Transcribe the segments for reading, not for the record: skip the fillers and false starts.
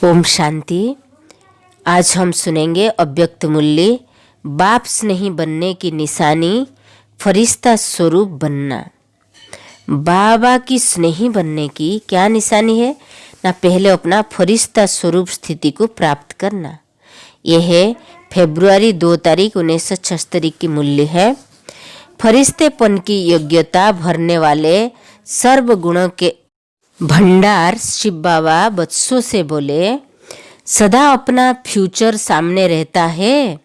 ओम शांति। आज हम सुनेंगे अव्यक्त मूल्य, बाप स्नेही बनने की निशानी, फरिश्ता स्वरूप बनना। बाबा की स्नेही बनने की क्या निशानी है ना? पहले अपना फरिश्ता स्वरूप स्थिति को प्राप्त करना। यह है फरवरी 2 तारीख 1976 की मूल्य है। फरिश्तेपन की योग्यता भरने वाले सर्व गुणों के भंडार शिव बाबा बच्चों से बोले, सदा अपना फ्यूचर सामने रहता है।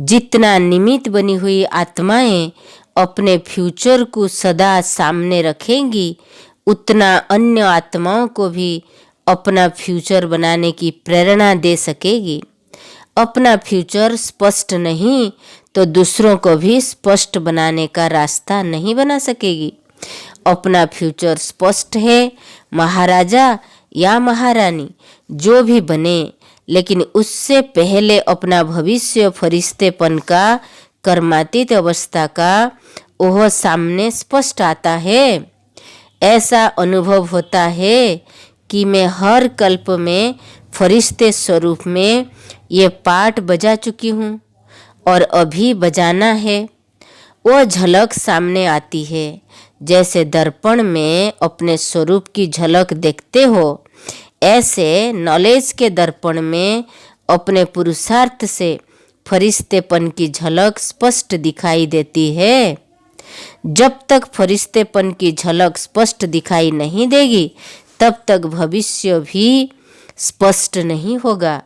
जितना निमित्त बनी हुई आत्माएं अपने फ्यूचर को सदा सामने रखेंगी, उतना अन्य आत्माओं को भी अपना फ्यूचर बनाने की प्रेरणा दे सकेगी। अपना फ्यूचर स्पष्ट नहीं तो दूसरों को भी स्पष्ट बनाने का रास्ता नहीं बना सकेगी। अपना फ्यूचर स्पष्ट है, महाराजा या महारानी जो भी बने, लेकिन उससे पहले अपना भविष्य फरिश्तेपन का, कर्मातीत अवस्था का वह सामने स्पष्ट आता है। ऐसा अनुभव होता है कि मैं हर कल्प में फरिश्ते स्वरूप में ये पाठ बजा चुकी हूँ और अभी बजाना है। वह झलक सामने आती है। जैसे दर्पण में अपने स्वरूप की झलक देखते हो, ऐसे नॉलेज के दर्पण में अपने पुरुषार्थ से फरिश्तेपन की झलक स्पष्ट दिखाई देती है। जब तक फरिश्तेपन की झलक स्पष्ट दिखाई नहीं देगी, तब तक भविष्य भी स्पष्ट नहीं होगा।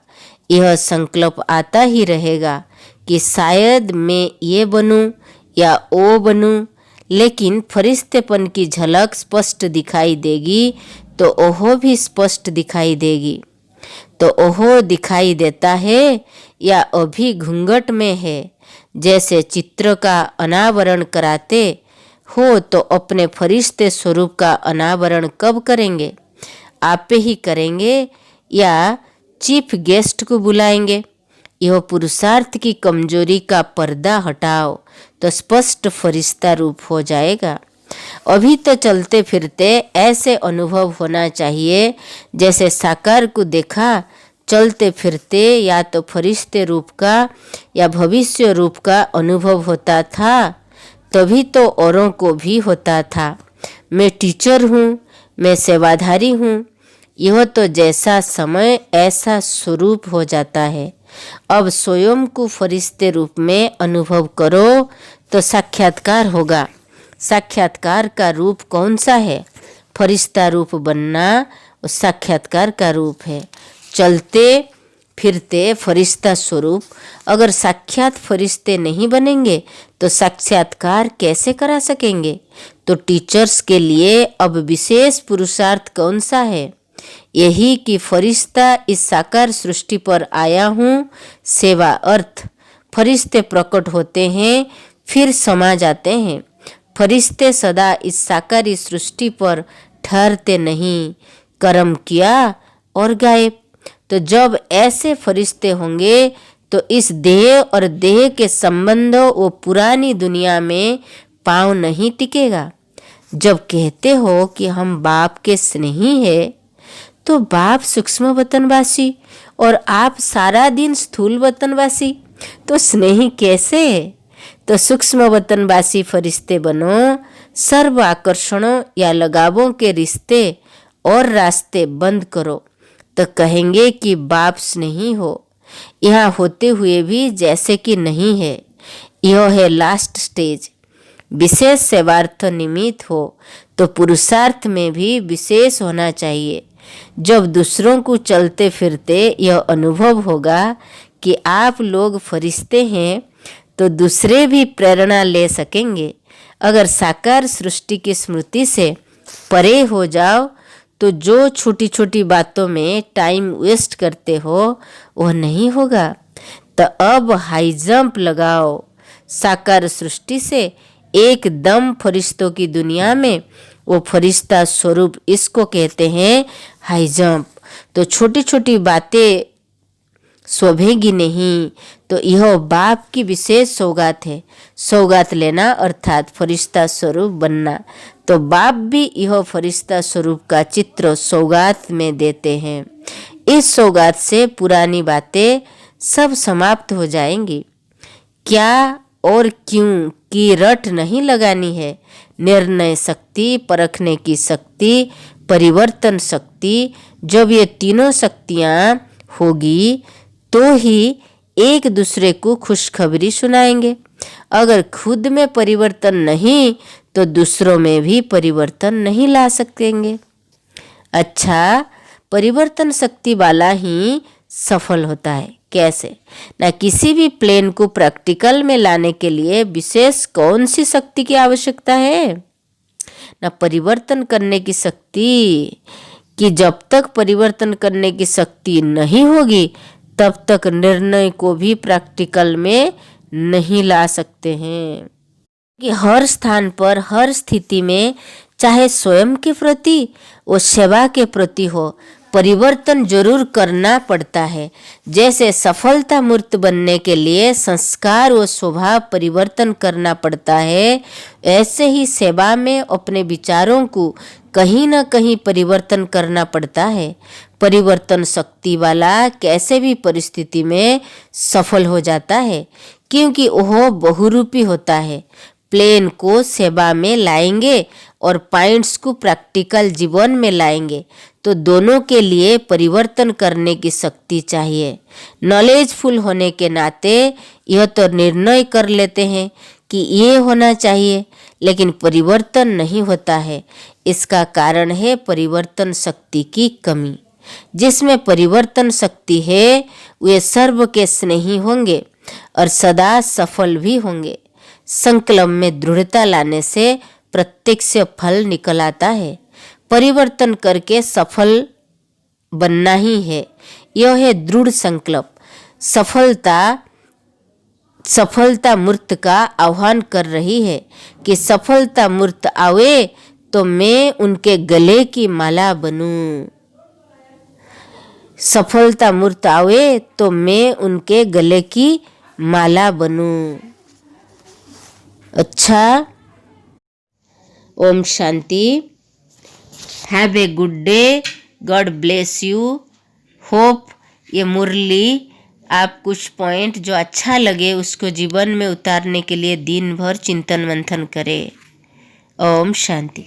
यह संकल्प आता ही रहेगा कि शायद मैं ये बनूं या वो बनूं, लेकिन फरिश्तेपन की झलक स्पष्ट दिखाई देगी तो ओहो भी स्पष्ट दिखाई देगी। तो ओहो दिखाई देता है या अभी घूंघट में है। जैसे चित्र का अनावरण कराते हो तो अपने फरिश्ते स्वरूप का अनावरण कब करेंगे? आप ही करेंगे या चीफ गेस्ट को बुलाएंगे? यह पुरुषार्थ की कमजोरी का पर्दा हटाओ तो स्पष्ट फरिश्ता रूप हो जाएगा। अभी तो चलते फिरते ऐसे अनुभव होना चाहिए जैसे साकार को देखा चलते फिरते या तो फरिश्ते रूप का या भविष्य रूप का अनुभव होता था, तभी तो औरों को भी होता था। मैं टीचर हूँ, मैं सेवाधारी हूँ। यह तो जैसा समय ऐसा स्वरूप हो जाता है। अब स्वयं को फरिश्ते रूप में अनुभव करो तो साक्षात्कार होगा। साक्षात्कार का रूप कौन सा है? फरिश्ता रूप बनना उस साक्षात्कार का रूप है। चलते फिरते फरिश्ता स्वरूप। अगर साक्षात फरिश्ते नहीं बनेंगे तो साक्षात्कार कैसे करा सकेंगे? तो टीचर्स के लिए अब विशेष पुरुषार्थ कौन सा है? यही कि फरिश्ता इस साकार सृष्टि पर आया हूँ, सेवा अर्थ। फरिश्ते प्रकट होते हैं फिर समा जाते हैं। फरिश्ते सदा इस साकारी सृष्टि पर ठहरते नहीं, कर्म किया और गायब। तो जब ऐसे फरिश्ते होंगे तो इस देह और देह के संबंध वो पुरानी दुनिया में पांव नहीं टिकेगा। जब कहते हो कि हम बाप के स्नेही है, तो बाप सूक्ष्म वतनवासी और आप सारा दिन स्थूल वतनवासी, तो स्नेही कैसे है? तो सूक्ष्म वतनवासी फरिश्ते बनो। सर्व आकर्षणों या लगावों के रिश्ते और रास्ते बंद करो तो कहेंगे कि बाप स्नेही हो। यहाँ होते हुए भी जैसे कि नहीं है। यह है लास्ट स्टेज। विशेष सेवार्थ निमित्त हो तो पुरुषार्थ में भी विशेष होना चाहिए। जब दूसरों को चलते फिरते यह अनुभव होगा कि आप लोग फरिश्ते हैं, तो दूसरे भी प्रेरणा ले सकेंगे। अगर साकार सृष्टि की स्मृति से परे हो जाओ तो जो छोटी छोटी बातों में टाइम वेस्ट करते हो वह नहीं होगा। तो अब हाई जंप लगाओ साकार सृष्टि से एकदम फरिश्तों की दुनिया में। वो फरिश्ता स्वरूप इसको कहते हैं हाई जंप। तो छोटी छोटी बातें शोभेगी नहीं। तो यह बाप की विशेष सौगात है। सौगात लेना अर्थात फरिश्ता स्वरूप बनना। तो बाप भी यह फरिश्ता स्वरूप का चित्र सौगात में देते हैं। इस सौगात से पुरानी बातें सब समाप्त हो जाएंगी। क्या और क्यों की रट नहीं लगानी है। निर्णय शक्ति, परखने की शक्ति, परिवर्तन शक्ति, जब ये तीनों शक्तियाँ होगी तो ही एक दूसरे को खुशखबरी सुनाएंगे। अगर खुद में परिवर्तन नहीं तो दूसरों में भी परिवर्तन नहीं ला सकेंगे। अच्छा, परिवर्तन शक्ति वाला ही सफल होता है। कैसे? ना किसी भी प्लान को प्रैक्टिकल में लाने के लिए विशेष कौन सी शक्ति की आवश्यकता है, ना परिवर्तन करने की शक्ति। कि जब तक परिवर्तन करने की शक्ति नहीं होगी तब तक निर्णय को भी प्रैक्टिकल में नहीं ला सकते हैं। कि हर स्थान पर, हर स्थिति में, चाहे स्वयं के प्रति व सेवा के प्रति हो, परिवर्तन जरूर करना पड़ता है। जैसे सफलता मूर्त बनने के लिए संस्कार व स्वभाव परिवर्तन करना पड़ता है, ऐसे ही सेवा में अपने विचारों को कहीं न कहीं परिवर्तन करना पड़ता है। परिवर्तन शक्ति वाला कैसे भी परिस्थिति में सफल हो जाता है, क्योंकि वह बहुरूपी होता है। प्लेन को सेवा में लाएंगे और पॉइंट्स को प्रैक्टिकल जीवन में लाएंगे तो दोनों के लिए परिवर्तन करने की शक्ति चाहिए। नॉलेजफुल होने के नाते यह तो निर्णय कर लेते हैं कि ये होना चाहिए, लेकिन परिवर्तन नहीं होता है। इसका कारण है परिवर्तन शक्ति की कमी। जिसमें परिवर्तन शक्ति है वे सर्व के स्नेही होंगे और सदा सफल भी होंगे। संकल्प में दृढ़ता लाने से प्रत्यक्ष फल निकल आता है। परिवर्तन करके सफल बनना ही है, यह है दृढ़ संकल्प। सफलता मूर्त का आह्वान कर रही है कि सफलता मूर्त आवे तो मैं उनके गले की माला बनूं। सफलता मूर्त आवे तो मैं उनके गले की माला बनूं। अच्छा, ओम शांति। Have a good day. God bless you. Hope ये मुरली आप कुछ पॉइंट जो अच्छा लगे उसको जीवन में उतारने के लिए दिन भर चिंतन मंथन करें। ओम शांति।